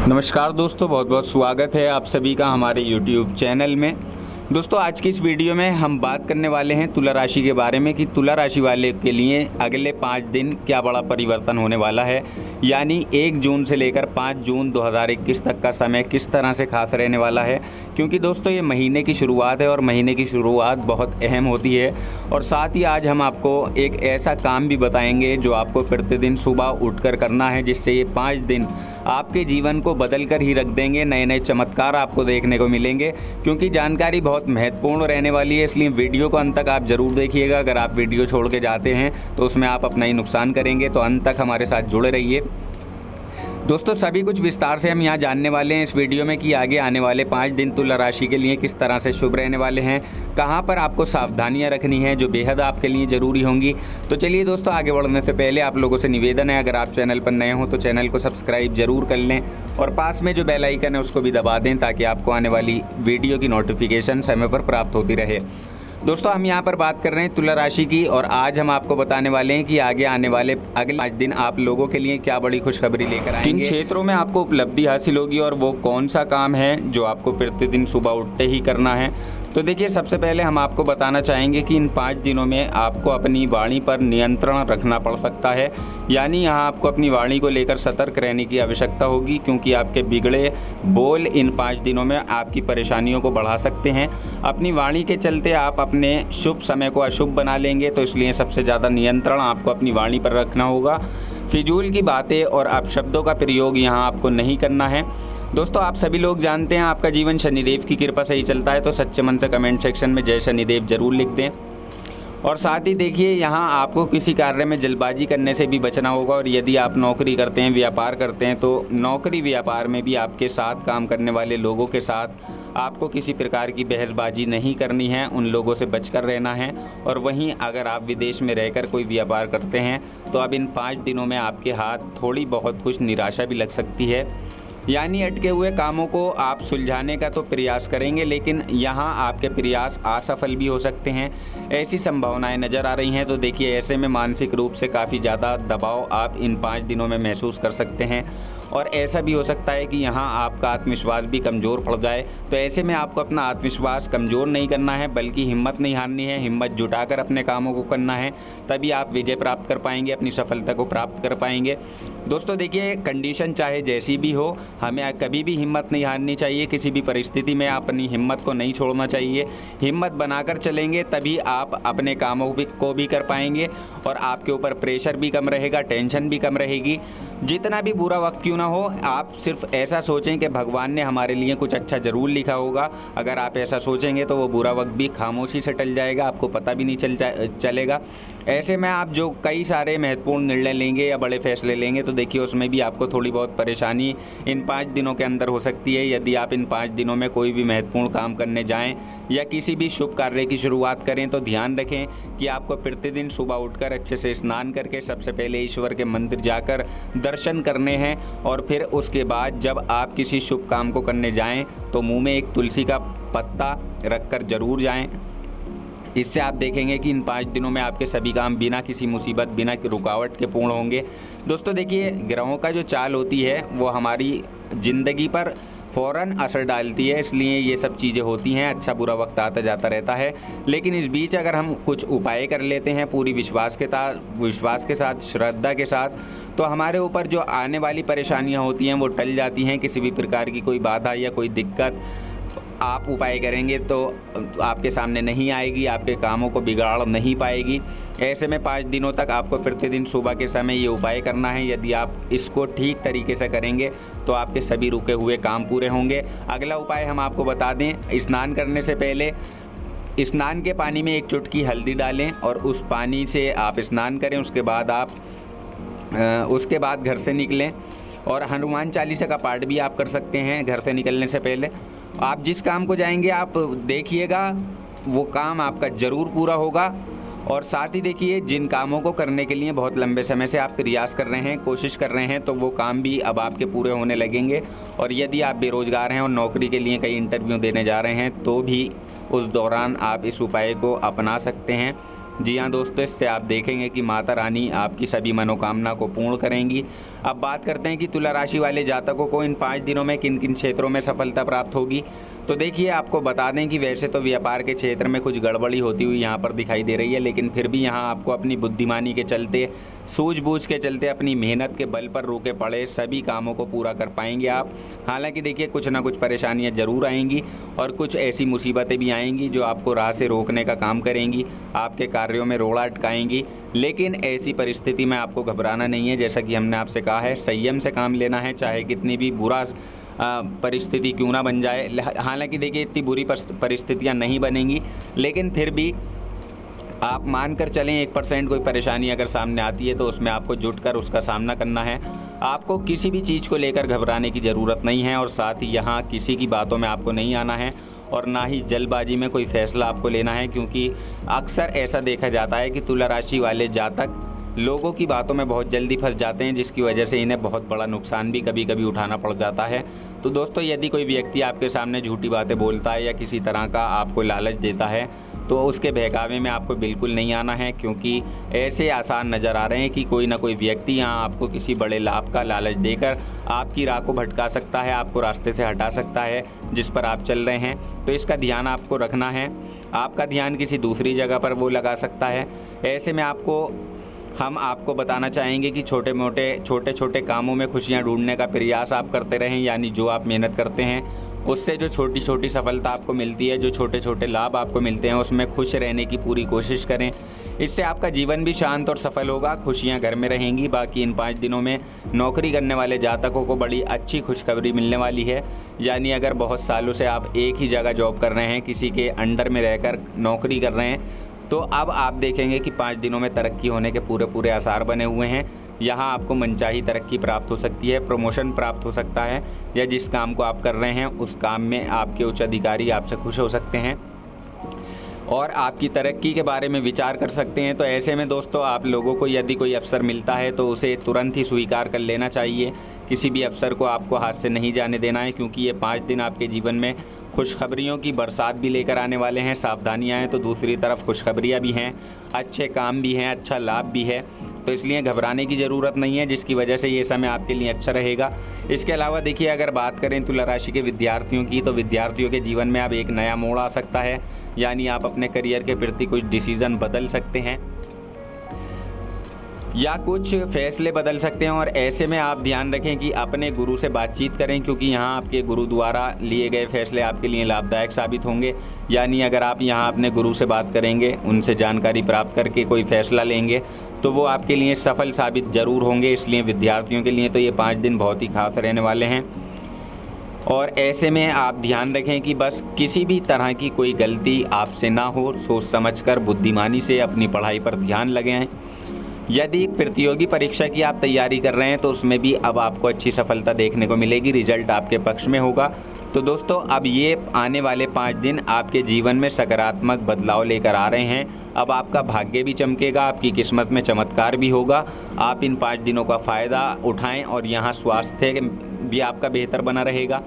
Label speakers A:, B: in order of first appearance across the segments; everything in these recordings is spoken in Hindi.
A: नमस्कार दोस्तों, बहुत बहुत स्वागत है आप सभी का हमारे YouTube चैनल में। दोस्तों, आज की इस वीडियो में हम बात करने वाले हैं तुला राशि के बारे में कि तुला राशि वाले के लिए अगले 5 दिन क्या बड़ा परिवर्तन होने वाला है। यानी 1 जून से लेकर 5 जून 2021 तक का समय किस तरह से खास रहने वाला है, क्योंकि दोस्तों ये महीने की शुरुआत है और महीने की शुरुआत बहुत अहम होती है। और साथ ही आज हम आपको एक ऐसा काम भी बताएंगे जो आपको प्रतिदिन सुबह उठकर करना है, जिससे ये 5 दिन आपके जीवन को बदल कर ही रख देंगे। नए नए चमत्कार आपको देखने को मिलेंगे, क्योंकि जानकारी बहुत महत्वपूर्ण रहने वाली है। इसलिए वीडियो को अंत तक आप ज़रूर देखिएगा। अगर आप वीडियो छोड़ के जाते हैं तो उसमें आप अपना ही नुकसान करेंगे, तो अंत तक हमारे साथ जुड़े रहिए। दोस्तों, सभी कुछ विस्तार से हम यहाँ जानने वाले हैं इस वीडियो में कि आगे आने वाले 5 दिन तुला राशि के लिए किस तरह से शुभ रहने वाले हैं, कहाँ पर आपको सावधानियाँ रखनी है जो बेहद आपके लिए ज़रूरी होंगी। तो चलिए दोस्तों, आगे बढ़ने से पहले आप लोगों से निवेदन है, अगर आप चैनल पर नए हो तो चैनल को सब्सक्राइब जरूर कर लें और पास में जो बेल आइकन है उसको भी दबा दें, ताकि आपको आने वाली वीडियो की नोटिफिकेशन समय पर प्राप्त होती रहे। दोस्तों, हम यहाँ पर बात कर रहे हैं तुला राशि की, और आज हम आपको बताने वाले हैं कि आगे आने वाले अगले 5 दिन आप लोगों के लिए क्या बड़ी खुशखबरी लेकर आएंगे, किन क्षेत्रों में आपको उपलब्धि हासिल होगी और वो कौन सा काम है जो आपको प्रतिदिन सुबह उठते ही करना है। तो देखिए, सबसे पहले हम आपको बताना चाहेंगे कि इन 5 दिनों में आपको अपनी वाणी पर नियंत्रण रखना पड़ सकता है। यानी यहाँ आपको अपनी वाणी को लेकर सतर्क रहने की आवश्यकता होगी, क्योंकि आपके बिगड़े बोल इन 5 दिनों में आपकी परेशानियों को बढ़ा सकते हैं। अपनी वाणी के चलते आप अपने शुभ समय को अशुभ बना लेंगे, तो इसलिए सबसे ज़्यादा नियंत्रण आपको अपनी वाणी पर रखना होगा। फिजूल की बातें और अपशब्दों का प्रयोग यहाँ आपको नहीं करना है। दोस्तों, आप सभी लोग जानते हैं आपका जीवन शनिदेव की कृपा से ही चलता है, तो सच्चे मन से कमेंट सेक्शन में जय शनिदेव जरूर लिख दें। और साथ ही देखिए, यहाँ आपको किसी कार्य में जल्दबाजी करने से भी बचना होगा। और यदि आप नौकरी करते हैं, व्यापार करते हैं, तो नौकरी व्यापार में भी आपके साथ काम करने वाले लोगों के साथ आपको किसी प्रकार की बहसबाजी नहीं करनी है, उन लोगों से बचकर रहना है। और वहीं अगर आप विदेश में रहकर कोई व्यापार करते हैं तो अब इन 5 दिनों में आपके हाथ थोड़ी बहुत कुछ निराशा भी लग सकती है। यानी अटके हुए कामों को आप सुलझाने का तो प्रयास करेंगे, लेकिन यहाँ आपके प्रयास असफल भी हो सकते हैं, ऐसी संभावनाएं नज़र आ रही हैं। तो देखिए, ऐसे में मानसिक रूप से काफ़ी ज़्यादा दबाव आप इन 5 दिनों में महसूस कर सकते हैं। और ऐसा भी हो सकता है कि यहाँ आपका आत्मविश्वास भी कमज़ोर पड़ जाए। तो ऐसे में आपको अपना आत्मविश्वास कमज़ोर नहीं करना है, बल्कि हिम्मत नहीं हारनी है। हिम्मत जुटाकर अपने कामों को करना है, तभी आप विजय प्राप्त कर पाएंगे, अपनी सफलता को प्राप्त कर पाएंगे। दोस्तों देखिए, कंडीशन चाहे जैसी भी हो, हमें कभी भी हिम्मत नहीं हारनी चाहिए। किसी भी परिस्थिति में अपनी हिम्मत को नहीं छोड़ना चाहिए। हिम्मत बनाकर चलेंगे तभी आप अपने कामों को भी कर पाएंगे, और आपके ऊपर प्रेशर भी कम रहेगा, टेंशन भी कम रहेगी। जितना भी बुरा वक्त क्यों ना हो, आप सिर्फ ऐसा सोचें कि भगवान ने हमारे लिए कुछ अच्छा ज़रूर लिखा होगा। अगर आप ऐसा सोचेंगे तो वो बुरा वक्त भी खामोशी से टल जाएगा, आपको पता भी नहीं चलेगा। ऐसे में आप जो कई सारे महत्वपूर्ण निर्णय लेंगे या बड़े फैसले लेंगे, तो देखिए उसमें भी आपको थोड़ी बहुत परेशानी इन 5 दिनों के अंदर हो सकती है। यदि आप इन 5 दिनों में कोई भी महत्वपूर्ण काम करने जाएं या किसी भी शुभ कार्य की शुरुआत करें, तो ध्यान रखें कि आपको प्रतिदिन सुबह उठकर अच्छे से स्नान करके सबसे पहले ईश्वर के मंदिर जाकर दर्शन करने हैं। और फिर उसके बाद जब आप किसी शुभ काम को करने जाएं तो मुंह में एक तुलसी का पत्ता रखकर जरूर जाएं। इससे आप देखेंगे कि इन 5 दिनों में आपके सभी काम बिना किसी मुसीबत, बिना रुकावट के पूर्ण होंगे। दोस्तों देखिए, ग्रहों का जो चाल होती है वो हमारी ज़िंदगी पर फ़ौरन असर डालती है, इसलिए ये सब चीज़ें होती हैं। अच्छा बुरा वक्त आता जाता रहता है, लेकिन इस बीच अगर हम कुछ उपाय कर लेते हैं पूरी विश्वास के साथ, श्रद्धा के साथ, तो हमारे ऊपर जो आने वाली परेशानियां होती हैं वो टल जाती हैं। किसी भी प्रकार की कोई बाधा या कोई दिक्कत आप उपाय करेंगे तो आपके सामने नहीं आएगी, आपके कामों को बिगाड़ नहीं पाएगी। ऐसे में 5 दिनों तक आपको प्रतिदिन सुबह के समय ये उपाय करना है। यदि आप इसको ठीक तरीके से करेंगे तो आपके सभी रुके हुए काम पूरे होंगे। अगला उपाय हम आपको बता दें, स्नान करने से पहले स्नान के पानी में 1 चुटकी हल्दी डालें और उस पानी से आप स्नान करें। उसके बाद घर से निकलें और हनुमान चालीसा का पाठ भी आप कर सकते हैं घर से निकलने से पहले। आप जिस काम को जाएंगे आप देखिएगा वो काम आपका ज़रूर पूरा होगा। और साथ ही देखिए, जिन कामों को करने के लिए बहुत लंबे समय से आप प्रयास कर रहे हैं, कोशिश कर रहे हैं, तो वो काम भी अब आपके पूरे होने लगेंगे। और यदि आप बेरोज़गार हैं और नौकरी के लिए कई इंटरव्यू देने जा रहे हैं, तो भी उस दौरान आप इस उपाय को अपना सकते हैं। जी हाँ दोस्तों, इससे आप देखेंगे कि माता रानी आपकी सभी मनोकामना को पूर्ण करेंगी। अब बात करते हैं कि तुला राशि वाले जातकों को इन 5 दिनों में किन किन क्षेत्रों में सफलता प्राप्त होगी। तो देखिए, आपको बता दें कि वैसे तो व्यापार के क्षेत्र में कुछ गड़बड़ी होती हुई यहाँ पर दिखाई दे रही है, लेकिन फिर भी यहाँ आपको अपनी बुद्धिमानी के चलते, सूझबूझ के चलते, अपनी मेहनत के बल पर रुके पड़े सभी कामों को पूरा कर पाएंगे आप। हालांकि देखिए, कुछ ना कुछ परेशानियाँ ज़रूर आएंगी और कुछ ऐसी मुसीबतें भी आएंगी जो आपको राह से रोकने का काम करेंगी, आपके कार्यों में रोड़ा अटकाएंगी। लेकिन ऐसी परिस्थिति में आपको घबराना नहीं है। जैसा कि हमने आपसे कहा है, संयम से काम लेना है, चाहे कितनी भी बुरा परिस्थिति क्यों ना बन जाए। हालांकि देखिए, इतनी बुरी परिस्थितियां नहीं बनेंगी, लेकिन फिर भी आप मान कर चलें 1% कोई परेशानी अगर सामने आती है तो उसमें आपको जुटकर उसका सामना करना है। आपको किसी भी चीज़ को लेकर घबराने की ज़रूरत नहीं है और साथ ही यहाँ किसी की बातों में आपको नहीं आना है और ना ही जल्दबाजी में कोई फैसला आपको लेना है, क्योंकि अक्सर ऐसा देखा जाता है कि तुला राशि वाले जातक लोगों की बातों में बहुत जल्दी फंस जाते हैं, जिसकी वजह से इन्हें बहुत बड़ा नुकसान भी कभी कभी उठाना पड़ जाता है। तो दोस्तों, यदि कोई व्यक्ति आपके सामने झूठी बातें बोलता है या किसी तरह का आपको लालच देता है तो उसके बहकावे में आपको बिल्कुल नहीं आना है, क्योंकि ऐसे आसार नज़र आ रहे हैं कि कोई ना कोई व्यक्ति यहाँ आपको किसी बड़े लाभ का लालच देकर आपकी राह को भटका सकता है, आपको रास्ते से हटा सकता है जिस पर आप चल रहे हैं। तो इसका ध्यान आपको रखना है। आपका ध्यान किसी दूसरी जगह पर वो लगा सकता है। ऐसे में हम आपको बताना चाहेंगे कि छोटे छोटे कामों में खुशियां ढूंढने का प्रयास आप करते रहें, यानी जो आप मेहनत करते हैं उससे जो छोटी छोटी सफलता आपको मिलती है, जो छोटे छोटे लाभ आपको मिलते हैं, उसमें खुश रहने की पूरी कोशिश करें। इससे आपका जीवन भी शांत और सफल होगा, खुशियां घर में रहेंगी। बाकी इन 5 दिनों में नौकरी करने वाले जातकों को बड़ी अच्छी खुशखबरी मिलने वाली है। यानी अगर बहुत सालों से आप एक ही जगह जॉब कर रहे हैं, किसी के अंडर में रहकर नौकरी कर रहे हैं, तो अब आप देखेंगे कि 5 दिनों में तरक्की होने के पूरे आसार बने हुए हैं। यहाँ आपको मनचाही तरक्की प्राप्त हो सकती है, प्रमोशन प्राप्त हो सकता है, या जिस काम को आप कर रहे हैं उस काम में आपके उच्च अधिकारी आपसे खुश हो सकते हैं और आपकी तरक्की के बारे में विचार कर सकते हैं। तो ऐसे में दोस्तों, आप लोगों को यदि कोई अवसर मिलता है तो उसे तुरंत ही स्वीकार कर लेना चाहिए। किसी भी अवसर को आपको हाथ से नहीं जाने देना है, क्योंकि ये 5 दिन आपके जीवन में खुशखबरियों की बरसात भी लेकर आने वाले हैं। सावधानियां हैं तो दूसरी तरफ खुशखबरियां भी हैं, अच्छे काम भी हैं, अच्छा लाभ भी है। तो इसलिए घबराने की ज़रूरत नहीं है, जिसकी वजह से ये समय आपके लिए अच्छा रहेगा। इसके अलावा देखिए, अगर बात करें तुला राशि के विद्यार्थियों की, तो विद्यार्थियों के जीवन में अब एक नया मोड़ आ सकता है। यानी आप अपने करियर के प्रति कुछ डिसीज़न बदल सकते हैं या कुछ फैसले बदल सकते हैं। और ऐसे में आप ध्यान रखें कि अपने गुरु से बातचीत करें, क्योंकि यहाँ आपके गुरु द्वारा लिए गए फैसले आपके लिए लाभदायक साबित होंगे। यानी अगर आप यहाँ अपने गुरु से बात करेंगे, उनसे जानकारी प्राप्त करके कोई फैसला लेंगे, तो वो आपके लिए सफल साबित जरूर होंगे। इसलिए विद्यार्थियों के लिए तो ये 5 दिन बहुत ही खास रहने वाले हैं। और ऐसे में आप ध्यान रखें कि बस किसी भी तरह की कोई गलती आपसे ना हो, सोच समझकर बुद्धिमानी से अपनी पढ़ाई पर ध्यान लगाएं। यदि प्रतियोगी परीक्षा की आप तैयारी कर रहे हैं तो उसमें भी अब आपको अच्छी सफलता देखने को मिलेगी, रिजल्ट आपके पक्ष में होगा। तो दोस्तों, अब ये आने वाले 5 दिन आपके जीवन में सकारात्मक बदलाव लेकर आ रहे हैं। अब आपका भाग्य भी चमकेगा, आपकी किस्मत में चमत्कार भी होगा। आप इन 5 दिनों का फ़ायदा उठाएं और यहाँ स्वास्थ्य भी आपका बेहतर बना रहेगा।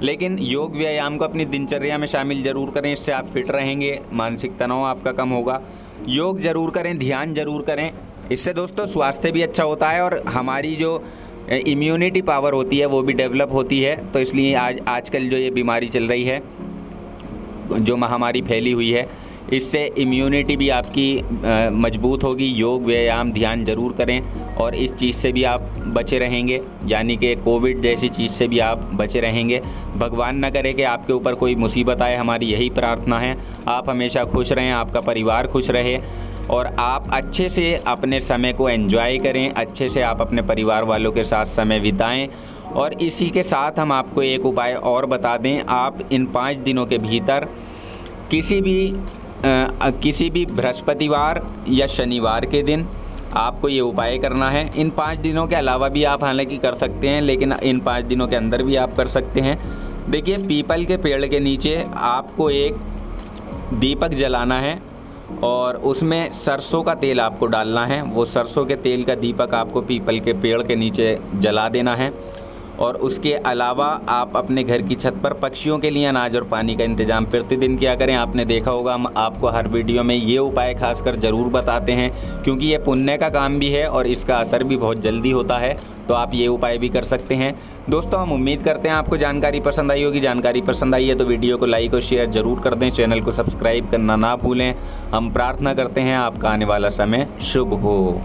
A: लेकिन योग व्यायाम को अपनी दिनचर्या में शामिल ज़रूर करें, इससे आप फिट रहेंगे, मानसिक तनाव आपका कम होगा। योग ज़रूर करें, ध्यान ज़रूर करें, इससे दोस्तों स्वास्थ्य भी अच्छा होता है और हमारी जो इम्यूनिटी पावर होती है वो भी डेवलप होती है। तो इसलिए आजकल जो ये बीमारी चल रही है, जो महामारी फैली हुई है, इससे इम्यूनिटी भी आपकी मजबूत होगी। योग व्यायाम ध्यान ज़रूर करें और इस चीज़ से भी आप बचे रहेंगे, यानी कि कोविड जैसी चीज़ से भी आप बचे रहेंगे। भगवान न करे कि आपके ऊपर कोई मुसीबत आए, हमारी यही प्रार्थना है। आप हमेशा खुश रहें, आपका परिवार खुश रहे और आप अच्छे से अपने समय को एंजॉय करें, अच्छे से आप अपने परिवार वालों के साथ समय बिताएं। और इसी के साथ हम आपको एक उपाय और बता दें, आप इन 5 दिनों के भीतर किसी भी बृहस्पतिवार या शनिवार के दिन आपको ये उपाय करना है। इन 5 दिनों के अलावा भी आप हालांकि कर सकते हैं, लेकिन इन 5 दिनों के अंदर भी आप कर सकते हैं। देखिए, पीपल के पेड़ के नीचे आपको एक दीपक जलाना है और उसमें सरसों का तेल आपको डालना है। वो सरसों के तेल का दीपक आपको पीपल के पेड़ के नीचे जला देना है और उसके अलावा आप अपने घर की छत पर पक्षियों के लिए अनाज और पानी का इंतज़ाम प्रतिदिन किया करें। आपने देखा होगा हम आपको हर वीडियो में ये उपाय खासकर ज़रूर बताते हैं, क्योंकि ये पुण्य का काम भी है और इसका असर भी बहुत जल्दी होता है। तो आप ये उपाय भी कर सकते हैं। दोस्तों, हम उम्मीद करते हैं आपको जानकारी पसंद आई होगी। जानकारी पसंद आई है तो वीडियो को लाइक और शेयर ज़रूर कर दें, चैनल को सब्सक्राइब करना ना भूलें। हम प्रार्थना करते हैं आपका आने वाला समय शुभ हो।